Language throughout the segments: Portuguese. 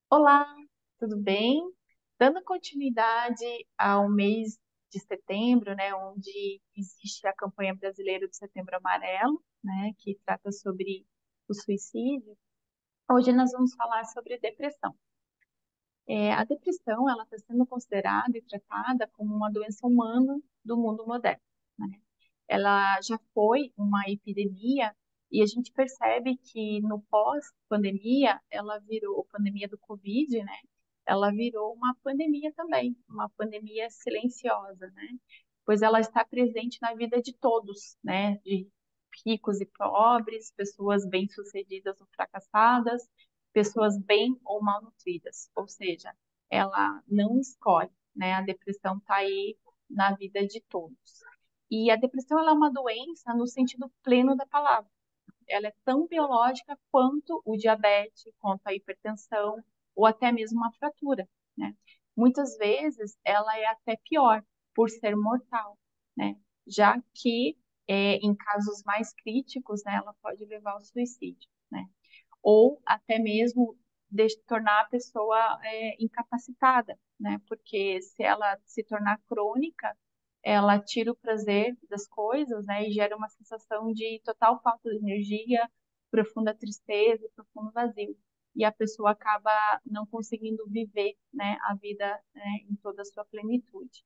Olá, tudo bem? Dando continuidade ao mês de setembro, né, onde existe a campanha brasileira do Setembro Amarelo, né, que trata sobre o suicídio, hoje nós vamos falar sobre depressão. A depressão, ela está sendo considerada e tratada como uma doença humana do mundo moderno, né? Ela já foi uma epidemia e a gente percebe que no pós-pandemia, ela virou, pandemia do Covid, né? Ela virou uma pandemia também, uma pandemia silenciosa, né? Pois ela está presente na vida de todos, né? De ricos e pobres, pessoas bem-sucedidas ou fracassadas, pessoas bem ou mal nutridas, ou seja, ela não escolhe, né? A depressão está aí na vida de todos. E a depressão ela é uma doença no sentido pleno da palavra. Ela é tão biológica quanto o diabetes, quanto a hipertensão ou até mesmo uma fratura, né? Muitas vezes ela é até pior por ser mortal, né? Já que em casos mais críticos, né, ela pode levar ao suicídio, né? Ou até mesmo tornar a pessoa incapacitada, né? Porque se ela se tornar crônica, ela tira o prazer das coisas, né? E gera uma sensação de total falta de energia, profunda tristeza, e profundo vazio. E a pessoa acaba não conseguindo viver, né, a vida, né, em toda a sua plenitude.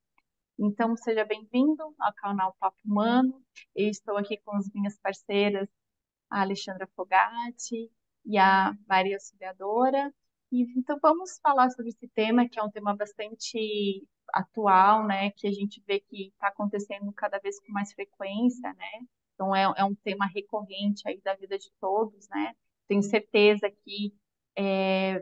Então, seja bem-vindo ao canal Papo Humano. Eu estou aqui com as minhas parceiras a Alexandra Fogatti e a Maria Auxiliadora. E, então, vamos falar sobre esse tema, que é um tema bastante atual, né? Que a gente vê que está acontecendo cada vez com mais frequência, né? Então, é um tema recorrente aí da vida de todos, né? Tenho certeza que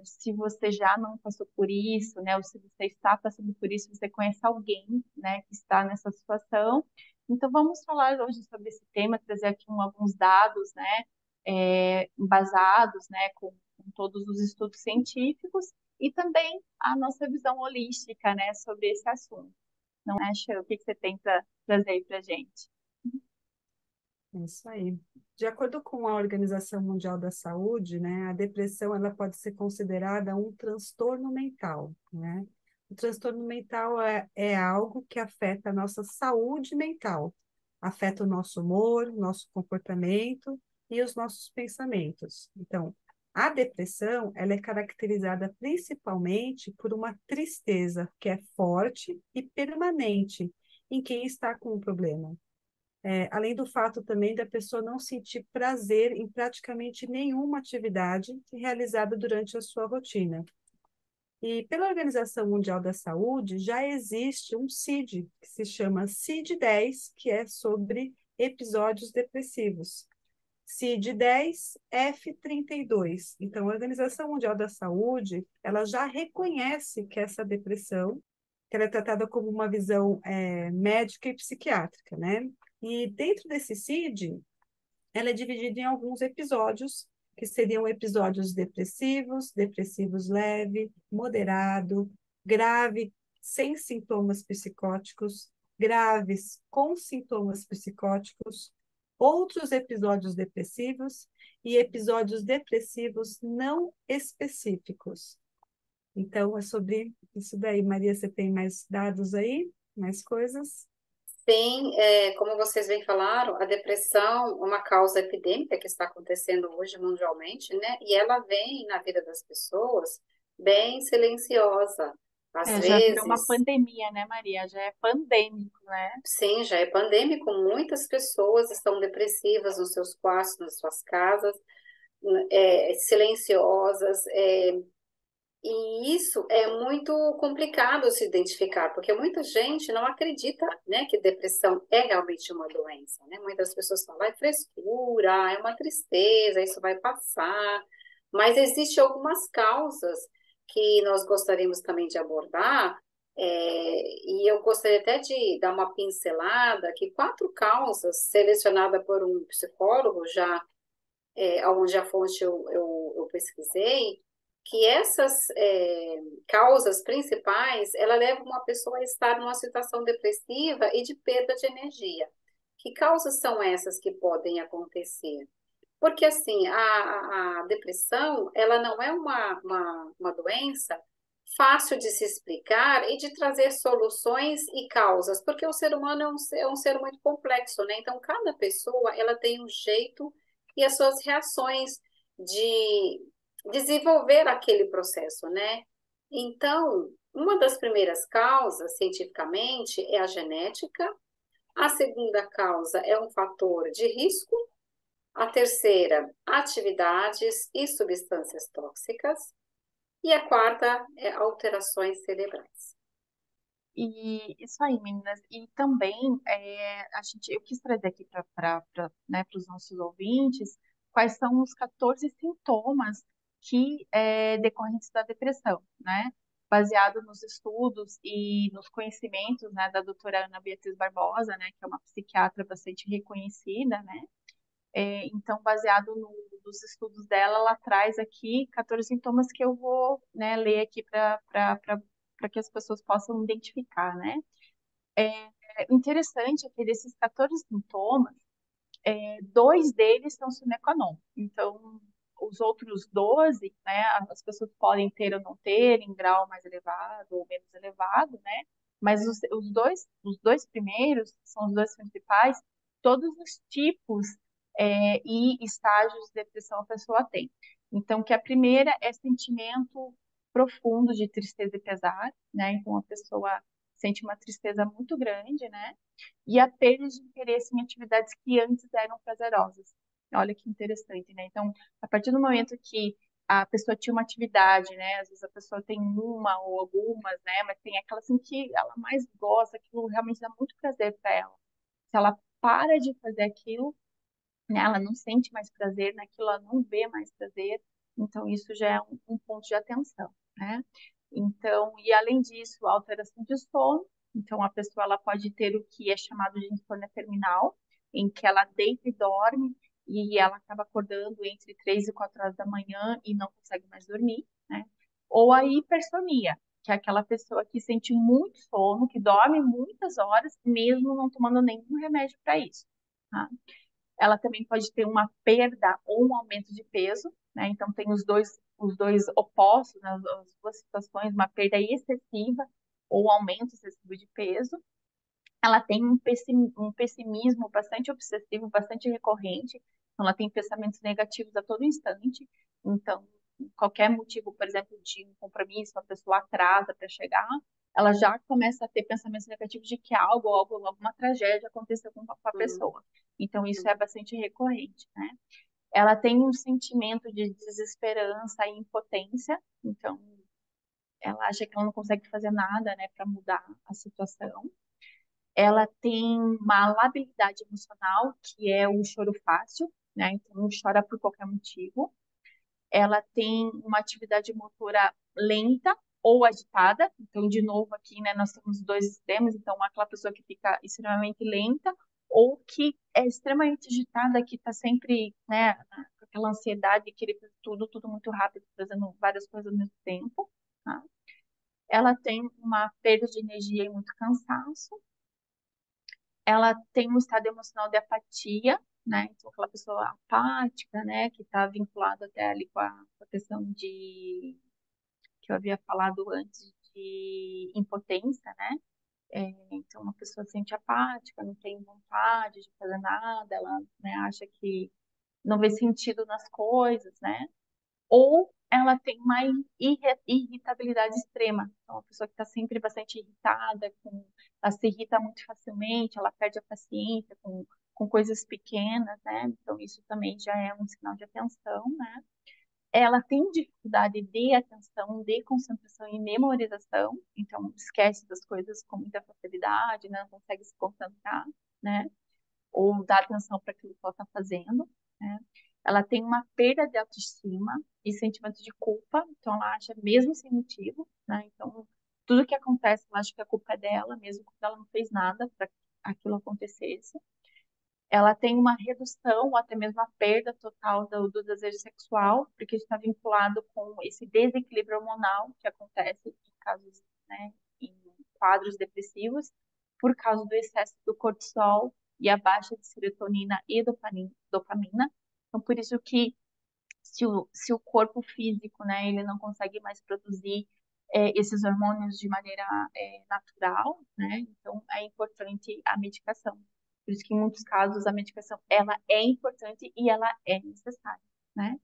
se você já não passou por isso, né? Ou se você está passando por isso, você conhece alguém, né? Que está nessa situação. Então, vamos falar hoje sobre esse tema, trazer aqui alguns dados, né, embasados, né, com todos os estudos científicos e também a nossa visão holística, né, sobre esse assunto. Não é, Sheila? O que que você tem para trazer aí para a gente? É isso aí. De acordo com a Organização Mundial da Saúde, né, a depressão ela pode ser considerada um transtorno mental, né? O transtorno mental é algo que afeta a nossa saúde mental, afeta o nosso humor, nosso comportamento e os nossos pensamentos. Então, a depressão ela é caracterizada principalmente por uma tristeza que é forte e permanente em quem está com o problema. Além do fato também da pessoa não sentir prazer em praticamente nenhuma atividade realizada durante a sua rotina. E pela Organização Mundial da Saúde, já existe um CID, que se chama CID-10, que é sobre episódios depressivos. CID-10 F32. Então, a Organização Mundial da Saúde, ela já reconhece que essa depressão, que ela é tratada como uma visão médica e psiquiátrica, né? E dentro desse CID, ela é dividida em alguns episódios, que seriam episódios depressivos, depressivos leve, moderado, grave, sem sintomas psicóticos, graves com sintomas psicóticos, outros episódios depressivos e episódios depressivos não específicos. Então, é sobre isso daí. Maria, você tem mais dados aí? Mais coisas? Sim, como vocês bem falaram, a depressão é uma causa epidêmica que está acontecendo hoje mundialmente, né? E ela vem na vida das pessoas bem silenciosa. Às Já virou uma vezes, pandemia, né, Maria? Já é pandêmico, né? sim, já é pandêmico, muitas pessoas estão depressivas nos seus quartos, nas suas casas, silenciosas, e isso é muito complicado se identificar, porque muita gente não acredita, né, que depressão é realmente uma doença, né? Muitas pessoas falam, é frescura, é uma tristeza, isso vai passar. Mas existem algumas causas que nós gostaríamos também de abordar, e eu gostaria até de dar uma pincelada, que 4 causas selecionadas por um psicólogo, já onde a fonte eu pesquisei, que essas causas principais, ela leva uma pessoa a estar numa situação depressiva e de perda de energia. Que causas são essas que podem acontecer? Porque, assim, a depressão, ela não é uma doença fácil de se explicar e de trazer soluções e causas, porque o ser humano é um ser muito complexo, né? Então, cada pessoa, ela tem um jeito e as suas reações de desenvolver aquele processo, né? Então, uma das primeiras causas, cientificamente, é a genética. A segunda causa é um fator de risco. A terceira, atividades e substâncias tóxicas. E a quarta é alterações cerebrais. E isso aí, meninas. E também eu quis trazer aqui para né, os nossos ouvintes quais são os 14 sintomas que decorrentes da depressão, né? Baseado nos estudos e nos conhecimentos, né, da doutora Ana Beatriz Barbosa, né, que é uma psiquiatra bastante reconhecida, né? Então, baseado nos estudos dela, ela traz aqui 14 sintomas que eu vou, né, ler aqui para que as pessoas possam identificar, né? Interessante é que desses 14 sintomas, dois deles são sine qua non. Então, os outros 12, né, as pessoas podem ter ou não ter em grau mais elevado ou menos elevado, né? Mas os dois primeiros, que são os dois principais, todos os tipos e estágios de depressão a pessoa tem. Então, que a primeira é sentimento profundo de tristeza e pesar, né? Então, a pessoa sente uma tristeza muito grande, né? E a perda de interesse em atividades que antes eram prazerosas. Olha que interessante, né? Então, a partir do momento que a pessoa tinha uma atividade, né? Às vezes a pessoa tem uma ou algumas, né? Mas tem aquela assim que ela mais gosta, aquilo realmente dá muito prazer para ela. Se ela para de fazer aquilo, né? Ela não sente mais prazer naquilo, ela não vê mais prazer. Então, isso já é um ponto de atenção, né? Então, e além disso, a alteração de sono. Então, a pessoa ela pode ter o que é chamado de insônia terminal, em que ela deita e dorme e ela acaba acordando entre 3 e 4 horas da manhã e não consegue mais dormir, né? Ou a hipersonia, que é aquela pessoa que sente muito sono, que dorme muitas horas, mesmo não tomando nenhum remédio para isso, tá? Ela também pode ter uma perda ou um aumento de peso, né? Então tem os dois opostos, né? As duas situações, uma perda excessiva ou um aumento excessivo de peso. Ela tem um pessimismo bastante obsessivo, bastante recorrente. Então, ela tem pensamentos negativos a todo instante. Então, qualquer motivo, por exemplo, de um compromisso, a pessoa atrasa para chegar, ela já começa a ter pensamentos negativos de que alguma tragédia aconteceu com a Uhum, pessoa. Então, isso é uhum, bastante recorrente, né? Ela tem um sentimento de desesperança e impotência. Então, ela acha que ela não consegue fazer nada, né, para mudar a situação. Ela tem uma labilidade emocional, que é o choro fácil, né? Então, chora por qualquer motivo. Ela tem uma atividade motora lenta ou agitada. Então, de novo, aqui, né, nós temos dois extremos. Então, aquela pessoa que fica extremamente lenta ou que é extremamente agitada, que está sempre, né, com aquela ansiedade, querer fazer tudo muito rápido, fazendo várias coisas ao mesmo tempo, tá? Ela tem uma perda de energia e muito cansaço. Ela tem um estado emocional de apatia, né? Então, aquela pessoa apática, né? Que está vinculado até ali com a questão que eu havia falado antes de impotência, né? Então, uma pessoa se sente apática, não tem vontade de fazer nada, ela, né, acha que não vê sentido nas coisas, né? Ou ela tem uma irritabilidade extrema. Então, uma pessoa que está sempre bastante irritada, ela se irrita muito facilmente, ela perde a paciência com coisas pequenas, né? Então, isso também já é um sinal de atenção, né? Ela tem dificuldade de atenção, de concentração e memorização, então esquece das coisas com muita facilidade, né? Não consegue se concentrar, né? Ou dar atenção para aquilo que ela está fazendo, né? Ela tem uma perda de autoestima e sentimento de culpa, então ela acha mesmo sem motivo, né? Então, tudo que acontece, ela acha que a culpa é dela, mesmo quando ela não fez nada para que aquilo acontecesse. Ela tem uma redução ou até mesmo a perda total do desejo sexual, porque está vinculado com esse desequilíbrio hormonal que acontece em casos, né, em quadros depressivos, por causa do excesso do cortisol e a baixa de serotonina e dopamina. Então, por isso que se o corpo físico, né, ele não consegue mais produzir esses hormônios de maneira natural, né, então é importante a medicação. Por isso que em muitos casos a medicação, ela é importante e ela é necessária, né.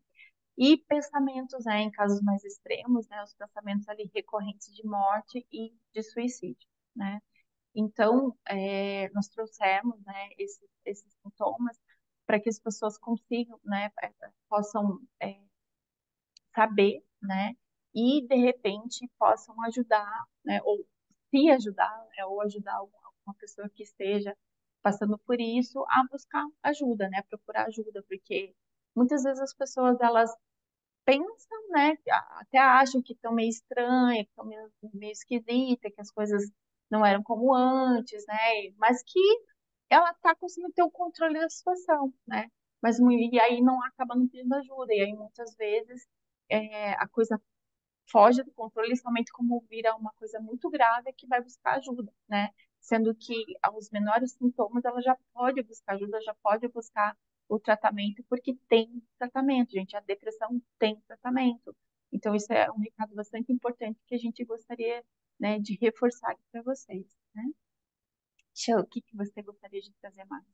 E pensamentos, né, em casos mais extremos, né, os pensamentos ali recorrentes de morte e de suicídio, né. Então, nós trouxemos, né, esses sintomas para que as pessoas consigam, né, possam saber, né, e de repente possam ajudar, né, ou se ajudar, né, ou ajudar alguma pessoa que esteja passando por isso a buscar ajuda, né, procurar ajuda, porque muitas vezes as pessoas elas pensam, né, até acham que estão meio estranha, que estão meio esquisita, que as coisas não eram como antes, né, mas que ela está conseguindo ter o controle da situação, né? Mas e aí não acaba não pedindo ajuda, e aí muitas vezes a coisa foge do controle somente como vira uma coisa muito grave que vai buscar ajuda, né? Sendo que aos menores sintomas ela já pode buscar ajuda, já pode buscar o tratamento, porque tem tratamento, gente. A depressão tem tratamento. Então, isso é um recado bastante importante que a gente gostaria, né, de reforçar aqui para vocês, né? Tchau, o que que você gostaria de trazer mais?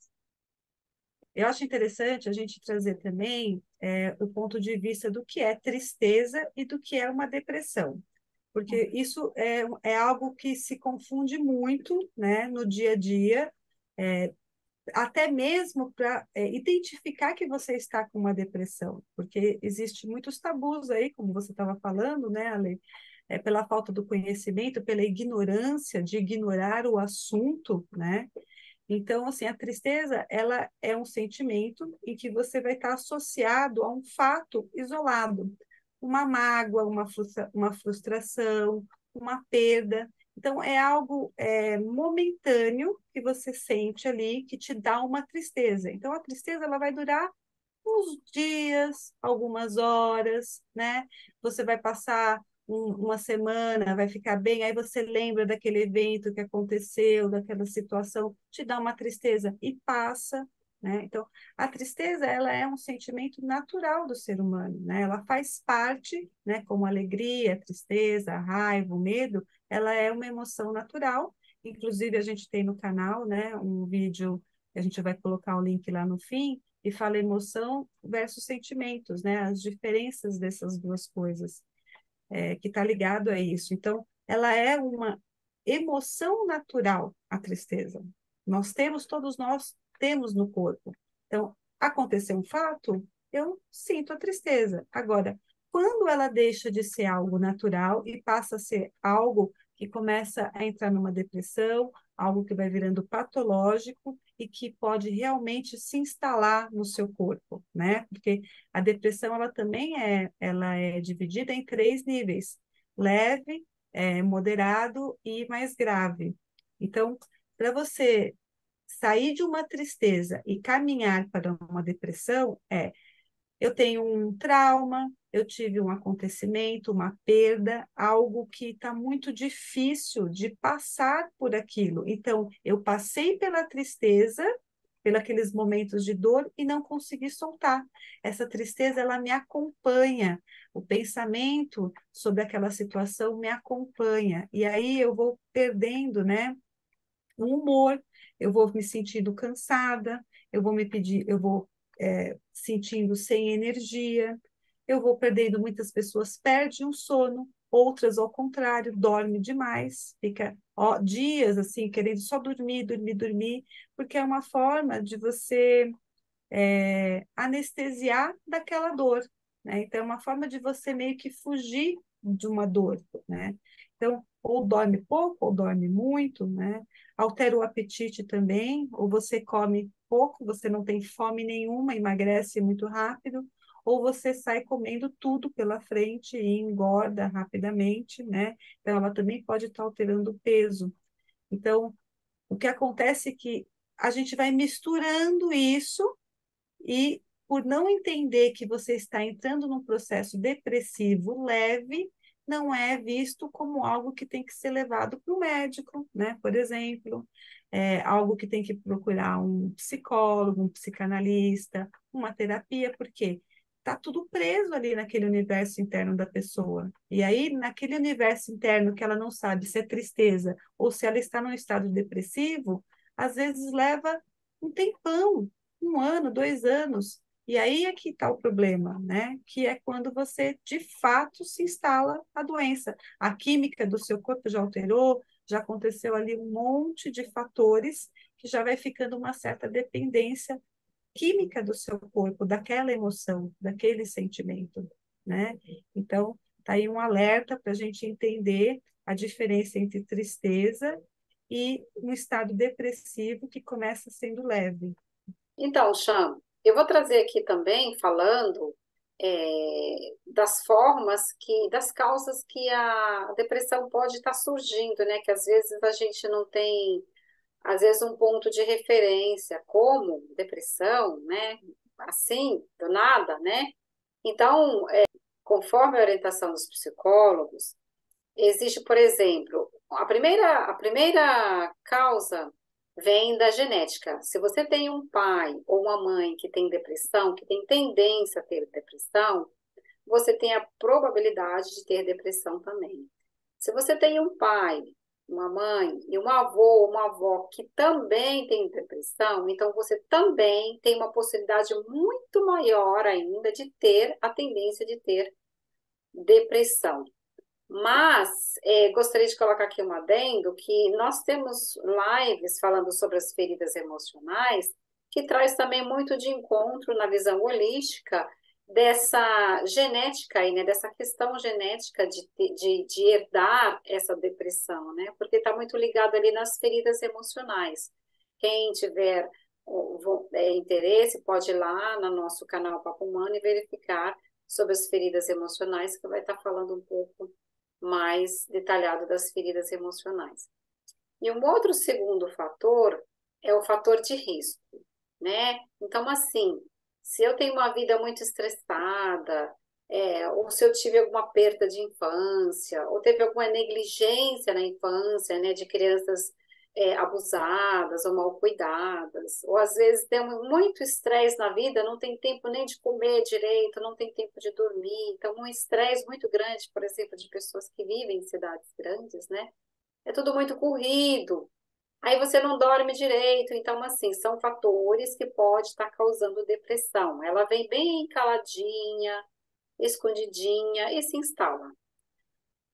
Eu acho interessante a gente trazer também o ponto de vista do que é tristeza e do que é uma depressão, porque isso é algo que se confunde muito, né, no dia a dia, é, até mesmo para identificar que você está com uma depressão, porque existe muitos tabus aí, como você estava falando, né, Ale? Pela falta do conhecimento, pela ignorância de ignorar o assunto, né? Então, assim, a tristeza, ela é um sentimento em que você vai estar associado a um fato isolado, uma mágoa, uma frustração, uma perda. Então, é algo momentâneo que você sente ali, que te dá uma tristeza. Então, a tristeza, ela vai durar uns dias, algumas horas, né? Você vai passar uma semana, vai ficar bem, aí você lembra daquele evento que aconteceu, daquela situação, te dá uma tristeza e passa, né? Então, a tristeza, ela é um sentimento natural do ser humano, né? Ela faz parte, né? Como a alegria, a tristeza, a raiva, o medo, ela é uma emoção natural. Inclusive, a gente tem no canal, né, um vídeo, a gente vai colocar o link lá no fim, e fala emoção versus sentimentos, né? As diferenças dessas duas coisas, que está ligado a isso. Então, ela é uma emoção natural, a tristeza. Todos nós temos no corpo. Então, aconteceu um fato, eu sinto a tristeza. Agora, quando ela deixa de ser algo natural e passa a ser algo que começa a entrar numa depressão, algo que vai virando patológico e que pode realmente se instalar no seu corpo, né? Porque a depressão ela é dividida em três níveis: leve, moderado e mais grave. Então, para você sair de uma tristeza e caminhar para uma depressão, eu tenho um trauma, eu tive um acontecimento, uma perda, algo que está muito difícil de passar por aquilo. Então, eu passei pela tristeza, pelos aqueles momentos de dor e não consegui soltar. Essa tristeza, ela me acompanha. O pensamento sobre aquela situação me acompanha. E aí eu vou perdendo, né, o humor, eu vou me sentindo cansada, eu vou sentindo sem energia, eu vou perdendo, muitas pessoas perdem o sono, outras, ao contrário, dorme demais, fica dias assim, querendo só dormir, dormir, dormir, porque é uma forma de você anestesiar daquela dor, né? Então, é uma forma de você meio que fugir de uma dor, né? Então, ou dorme pouco, ou dorme muito, né? Altera o apetite também, ou você come pouco, você não tem fome nenhuma, emagrece muito rápido, ou você sai comendo tudo pela frente e engorda rapidamente, né? Então, ela também pode estar alterando o peso. Então, o que acontece é que a gente vai misturando isso e, por não entender que você está entrando num processo depressivo leve, não é visto como algo que tem que ser levado para o médico, né? Por exemplo, algo que tem que procurar um psicólogo, um psicanalista, uma terapia, porque está tudo preso ali naquele universo interno da pessoa. E aí, naquele universo interno que ela não sabe se é tristeza ou se ela está num estado depressivo, às vezes leva um tempão, 1 ano, 2 anos. E aí é que está o problema, né? Que é quando você, de fato, se instala a doença. A química do seu corpo já alterou, já aconteceu ali um monte de fatores que já vai ficando uma certa dependência química do seu corpo, daquela emoção, daquele sentimento, né? Então, tá aí um alerta para a gente entender a diferença entre tristeza e um estado depressivo que começa sendo leve. Então, Cham, eu vou trazer aqui também, falando das formas das causas que a depressão pode estar surgindo, né? Que às vezes a gente não tem, às vezes, um ponto de referência, como depressão, né? Assim, do nada, né? Então, conforme a orientação dos psicólogos, existe, por exemplo, a primeira causa vem da genética. Se você tem um pai ou uma mãe que tem depressão, que tem tendência a ter depressão, você tem a probabilidade de ter depressão também. Se você tem um pai, uma mãe e um avô ou uma avó que também tem depressão, então você também tem uma possibilidade muito maior ainda de ter a tendência de ter depressão. Mas gostaria de colocar aqui um adendo que nós temos lives falando sobre as feridas emocionais, que traz também muito de encontro na visão holística dessa genética aí, né? Dessa questão genética de herdar essa depressão, né? Porque está muito ligado ali nas feridas emocionais. Quem tiver interesse pode ir lá no nosso canal Papo Humano e verificar sobre as feridas emocionais, que vai estar falando um pouco mais detalhado das feridas emocionais. E um outro segundo fator é o fator de risco, né? Então, assim, se eu tenho uma vida muito estressada, ou se eu tive alguma perda de infância, ou teve alguma negligência na infância, né, de crianças abusadas ou mal cuidadas, ou às vezes temos muito estresse na vida, não tem tempo nem de comer direito, não tem tempo de dormir, então um estresse muito grande, por exemplo, de pessoas que vivem em cidades grandes, né? É tudo muito corrido, aí você não dorme direito, então assim, são fatores que pode estar causando depressão. Ela vem bem caladinha, escondidinha e se instala.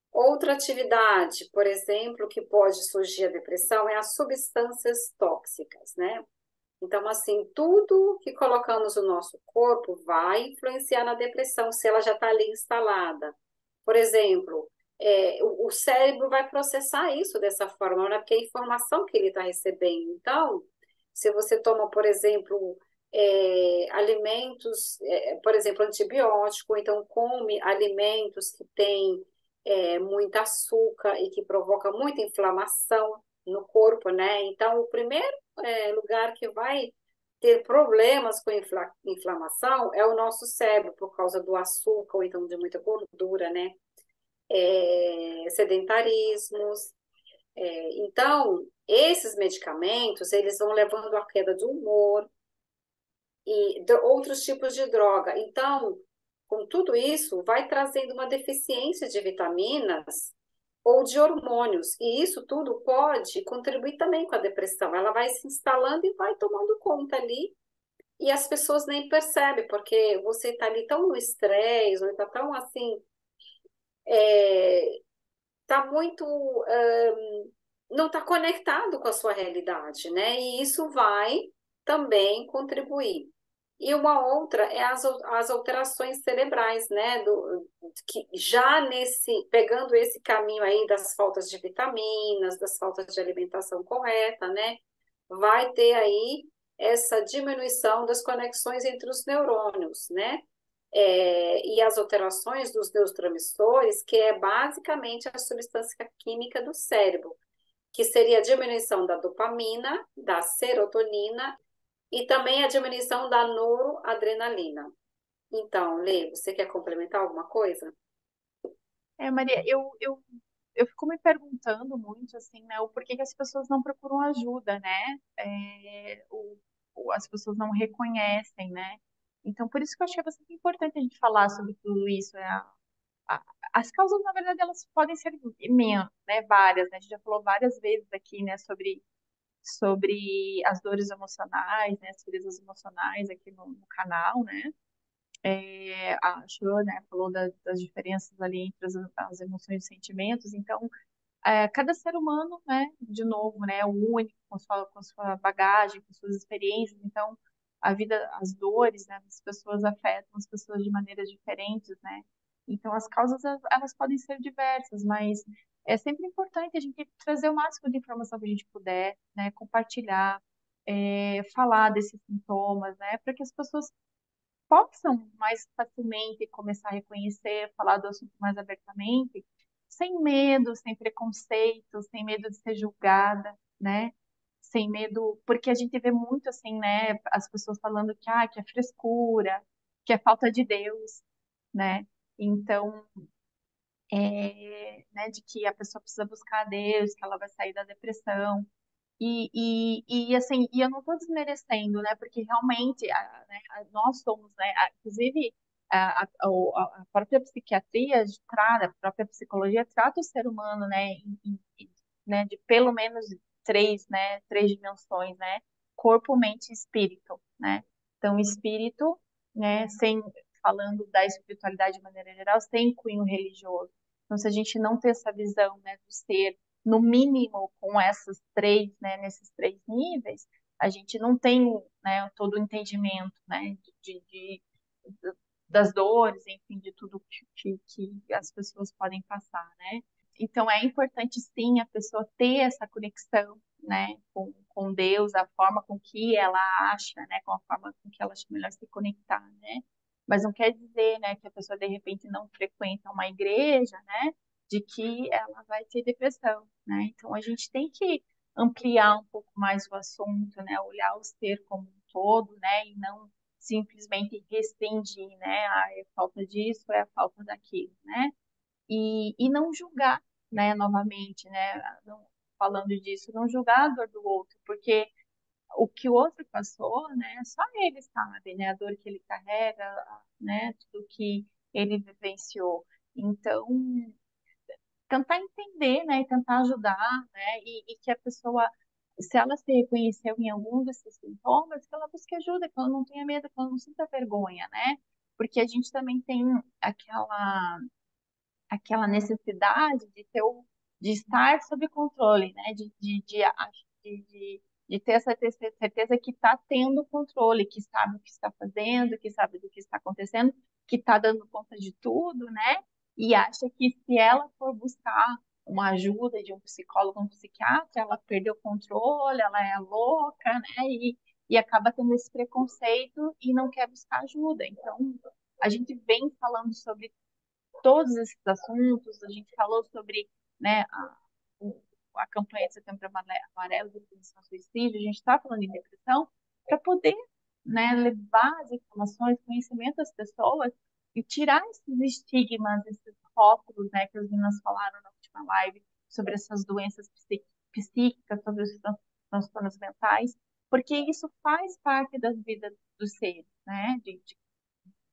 Outra atividade, por exemplo, que pode surgir a depressão é as substâncias tóxicas, né? Então, assim, tudo que colocamos no nosso corpo vai influenciar na depressão, se ela já está ali instalada. Por exemplo, o cérebro vai processar isso dessa forma, né? Porque é a informação que ele está recebendo. Então, se você toma, por exemplo, alimentos, por exemplo, antibiótico, então come alimentos que têm muito açúcar e que provoca muita inflamação no corpo, né? Então, o primeiro lugar que vai ter problemas com inflamação é o nosso cérebro, por causa do açúcar ou então de muita gordura, né? Sedentarismos. Então, esses medicamentos, eles vão levando à queda de humor e de outros tipos de droga. Então, com tudo isso, vai trazendo uma deficiência de vitaminas ou de hormônios. E isso tudo pode contribuir também com a depressão. Ela vai se instalando e vai tomando conta ali. E as pessoas nem percebem, porque você está ali tão no estresse, ou está tão assim, está muito, não está conectado com a sua realidade, né? E isso vai também contribuir. E uma outra é as alterações cerebrais, né? Que já pegando esse caminho aí das faltas de vitaminas, das faltas de alimentação correta, né? Vai ter aí essa diminuição das conexões entre os neurônios, né? E as alterações dos neurotransmissores, que é basicamente a substância química do cérebro, que seria a diminuição da dopamina, da serotonina e também a diminuição da noradrenalina. Então, Lê, você quer complementar alguma coisa? Maria, eu fico me perguntando muito, assim, né, o porquê que as pessoas não procuram ajuda, né? As pessoas não reconhecem, né? Então, por isso que eu acho que é bastante importante a gente falar sobre tudo isso. A- as causas, na verdade, elas podem ser imensas, né? Várias, né? A gente já falou várias vezes aqui, né, sobre as dores emocionais, né? As feridas emocionais aqui no canal, né? A Shua, né, falou das diferenças ali entre as emoções e sentimentos. Então, cada ser humano, né, de novo, né, é único, com sua bagagem, com suas experiências. Então, a vida, as dores, né, das pessoas afetam as pessoas de maneiras diferentes, né. Então, as causas, elas podem ser diversas, mas é sempre importante a gente trazer o máximo de informação que a gente puder, né, compartilhar, falar desses sintomas, né, para que as pessoas possam mais facilmente começar a reconhecer, falar do assunto mais abertamente, sem medo, sem preconceito, sem medo de ser julgada, né? Sem medo, porque a gente vê muito assim, né, as pessoas falando que é frescura, que é falta de Deus, né? Então, né, de que a pessoa precisa buscar a Deus, que ela vai sair da depressão. Assim, eu não estou desmerecendo, né? Porque realmente, né, nós somos, né? Inclusive, a própria psiquiatria trata, a própria psicologia trata o ser humano, né? Né, de pelo menos três dimensões, né? Corpo, mente e espírito, né? Então, espírito, né? Falando da espiritualidade de maneira geral, sem cunho religioso. Então, se a gente não ter essa visão, né, do ser no mínimo com essas três, né, nesses três níveis, a gente não tem, né, todo o entendimento, né, das dores, enfim, de tudo que as pessoas podem passar, né? Então é importante sim a pessoa ter essa conexão, né, com Deus, a forma com que ela acha, né, com a forma com que ela acha melhor se conectar, né? Mas não quer dizer, né, que a pessoa de repente não frequenta uma igreja, né, de que ela vai ter depressão, né? Então a gente tem que ampliar um pouco mais o assunto, né, olhar o ser como um todo, né, e não simplesmente restringir, né, é falta disso, é a falta daquilo, né? E não julgar, né, novamente, né, falando disso, não julgar a dor do outro, porque o que o outro passou, né, só ele sabe, né, a dor que ele carrega, né, tudo que ele vivenciou. Então, tentar entender, né, e tentar ajudar, né, e que a pessoa, se ela se reconheceu em algum desses sintomas, que ela busque ajuda, que ela não tenha medo, que ela não sinta vergonha, né, porque a gente também tem aquela necessidade de estar sob controle, né? De ter essa certeza que está tendo controle, que sabe o que está fazendo, que sabe do que está acontecendo, que está dando conta de tudo, né? E acha que se ela for buscar uma ajuda de um psicólogo, um psiquiatra, ela perdeu o controle, ela é louca, né? E acaba tendo esse preconceito e não quer buscar ajuda. Então, a gente vem falando sobre todos esses assuntos. A gente falou sobre, né, a campanha de Setembro Amarelo de prevenção ao suicídio. A gente está falando em depressão para poder, né, levar as informações, conhecimento das pessoas e tirar esses estigmas, esses rótulos, né, que as meninas falaram na última live sobre essas doenças psíquicas, sobre os transtornos mentais, porque isso faz parte das vidas dos seres, né,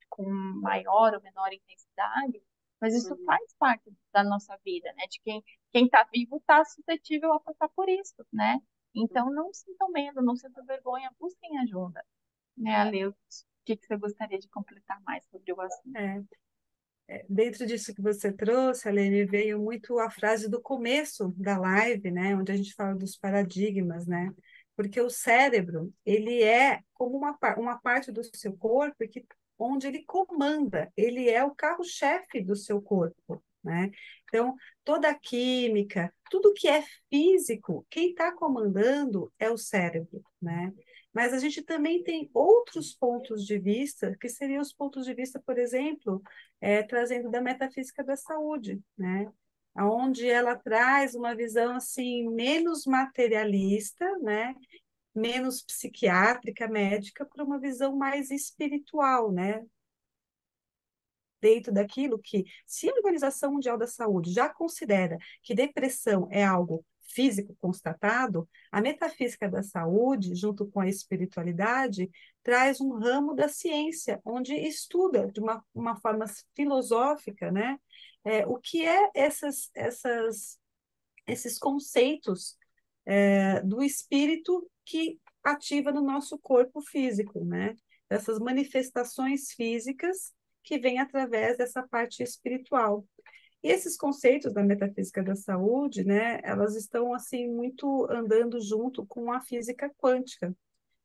com maior ou menor intensidade, mas isso Uhum. faz parte da nossa vida, né? De quem está vivo está suscetível a passar por isso, né? Então não sintam medo, não sintam vergonha, busquem ajuda, né, Ale? O que você gostaria de completar mais sobre o assunto? É, dentro disso que você trouxe, Aline, veio muito a frase do começo da live, né, onde a gente fala dos paradigmas, né? Porque o cérebro, ele é como uma parte do seu corpo onde ele comanda, ele é o carro-chefe do seu corpo, né? Então, toda a química, tudo que é físico, quem está comandando é o cérebro, né? Mas a gente também tem outros pontos de vista, que seriam os pontos de vista, por exemplo, trazendo da metafísica da saúde, né? Onde ela traz uma visão assim menos materialista, né? Menos psiquiátrica, médica, para uma visão mais espiritual, né? dentro daquilo que, se a Organização Mundial da Saúde já considera que depressão é algo físico constatado, a metafísica da saúde, junto com a espiritualidade, traz um ramo da ciência, onde estuda de uma forma filosófica, né, o que é esses conceitos do espírito que ativa no nosso corpo físico, né? Essas manifestações físicas que vêm através dessa parte espiritual. E esses conceitos da metafísica da saúde, né, elas estão assim muito andando junto com a física quântica.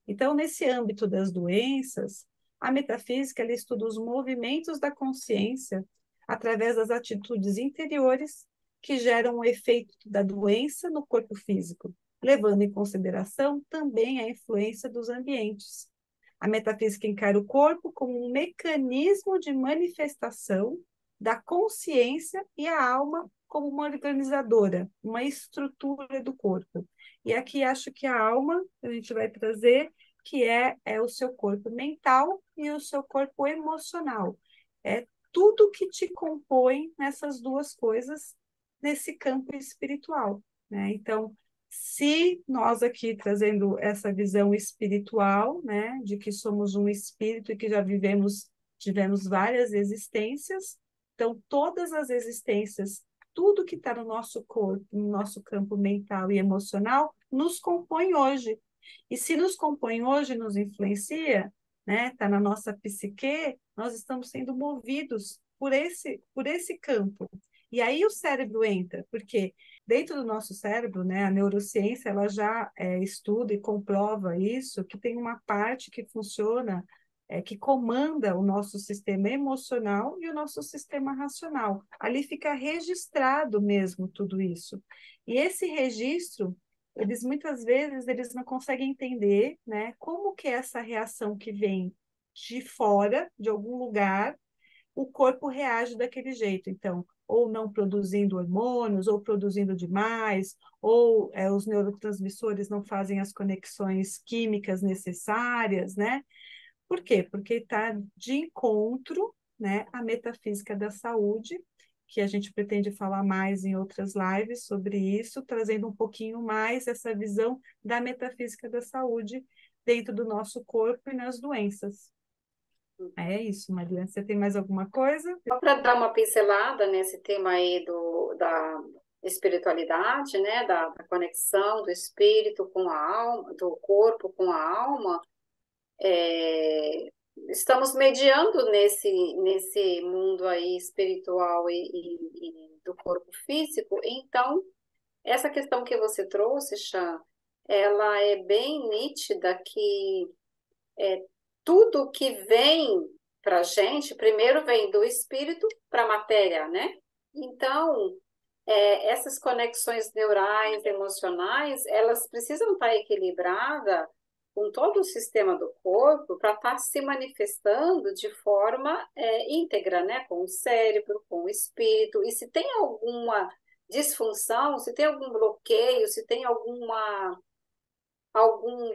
Então, nesse âmbito das doenças, a metafísica ela estuda os movimentos da consciência através das atitudes interiores que geram o efeito da doença no corpo físico, levando em consideração também a influência dos ambientes. A metafísica encara o corpo como um mecanismo de manifestação da consciência e a alma como uma organizadora, uma estrutura do corpo. E aqui acho que a alma, a gente vai trazer, que é o seu corpo mental e o seu corpo emocional. É tudo que te compõe nessas duas coisas, nesse campo espiritual, né? Então, se nós aqui trazendo essa visão espiritual, né, de que somos um espírito e que já tivemos várias existências, então todas as existências, tudo que está no nosso corpo, no nosso campo mental e emocional, nos compõe hoje. E se nos compõe hoje, nos influencia, né, está na nossa psique, nós estamos sendo movidos por esse campo. E aí o cérebro entra, porque dentro do nosso cérebro, né, a neurociência ela já estuda e comprova isso, que tem uma parte que funciona, que comanda o nosso sistema emocional e o nosso sistema racional. Ali fica registrado mesmo tudo isso. E esse registro, eles muitas vezes eles não conseguem entender, né, como que é essa reação que vem de fora, de algum lugar, o corpo reage daquele jeito. Então, ou não produzindo hormônios, ou produzindo demais, ou os neurotransmissores não fazem as conexões químicas necessárias, né? Por quê? Porque está de encontro, né, à metafísica da saúde, que a gente pretende falar mais em outras lives sobre isso, trazendo um pouquinho mais essa visão da metafísica da saúde dentro do nosso corpo e nas doenças. É isso, Mariana. Você tem mais alguma coisa? Só para dar uma pincelada nesse tema aí da espiritualidade, né, da conexão do espírito com a alma, do corpo com a alma, estamos mediando nesse mundo aí espiritual e do corpo físico. Então, essa questão que você trouxe, Chan, ela é bem nítida que tudo que vem para a gente, primeiro vem do espírito para a matéria, né? Então, essas conexões neurais, emocionais, elas precisam estar equilibradas com todo o sistema do corpo para estar se manifestando de forma íntegra, né? Com o cérebro, com o espírito. E se tem alguma disfunção, se tem algum bloqueio, se tem algum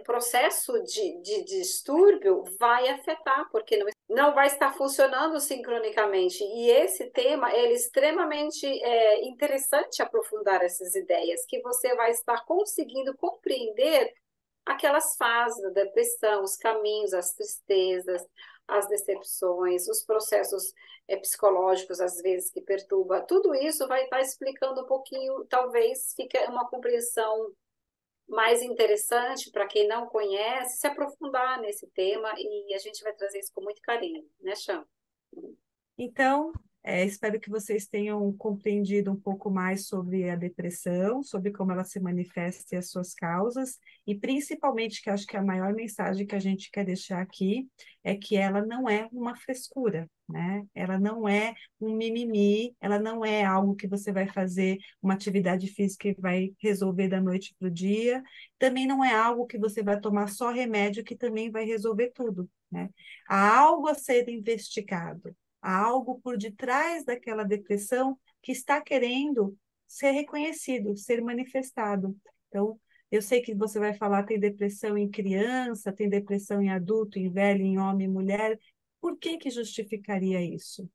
processo de distúrbio, vai afetar, porque não vai estar funcionando sincronicamente. E esse tema, ele é extremamente interessante aprofundar essas ideias, que você vai estar conseguindo compreender aquelas fases da depressão, os caminhos, as tristezas, as decepções, os processos psicológicos, às vezes, que perturba. Tudo isso vai estar explicando um pouquinho, talvez fique uma compreensão mais interessante para quem não conhece, se aprofundar nesse tema, e a gente vai trazer isso com muito carinho, né, Chan? Então, espero que vocês tenham compreendido um pouco mais sobre a depressão, sobre como ela se manifesta e as suas causas, e principalmente, que acho que a maior mensagem que a gente quer deixar aqui é que ela não é uma frescura, né? Ela não é um mimimi, ela não é algo que você vai fazer uma atividade física e vai resolver da noite para o dia, também não é algo que você vai tomar só remédio que também vai resolver tudo, né? Há algo a ser investigado. Há algo por detrás daquela depressão que está querendo ser reconhecido, ser manifestado. Então, eu sei que você vai falar tem depressão em criança, tem depressão em adulto, em velho, em homem, em mulher. Por que que justificaria isso?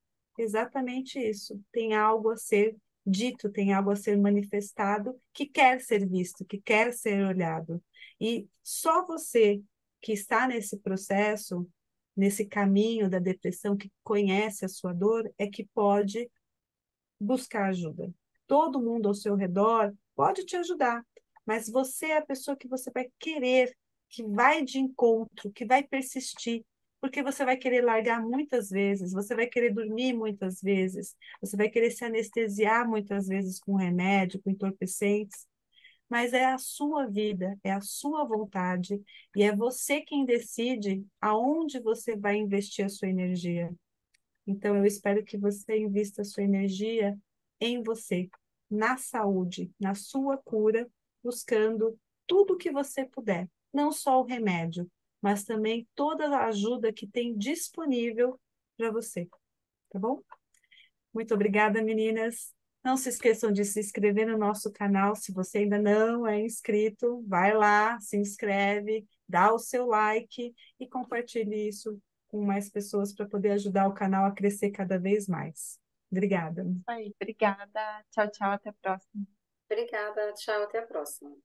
exatamente isso. Tem algo a ser dito, tem algo a ser manifestado que quer ser visto, que quer ser olhado. E só você que está nesse processo, nesse caminho da depressão, que conhece a sua dor, é que pode buscar ajuda. Todo mundo ao seu redor pode te ajudar, mas você é a pessoa que você vai querer, que vai de encontro, que vai persistir, porque você vai querer largar muitas vezes, você vai querer dormir muitas vezes, você vai querer se anestesiar muitas vezes com remédio, com entorpecentes, mas é a sua vida, é a sua vontade, e é você quem decide aonde você vai investir a sua energia. Então, eu espero que você invista a sua energia em você, na saúde, na sua cura, buscando tudo que você puder, não só o remédio, mas também toda a ajuda que tem disponível para você, tá bom? Muito obrigada, meninas. Não se esqueçam de se inscrever no nosso canal. Se você ainda não é inscrito, vai lá, se inscreve, dá o seu like e compartilhe isso com mais pessoas para poder ajudar o canal a crescer cada vez mais. Obrigada. Aí, obrigada. Tchau, tchau. Até a próxima. Obrigada, tchau, até a próxima.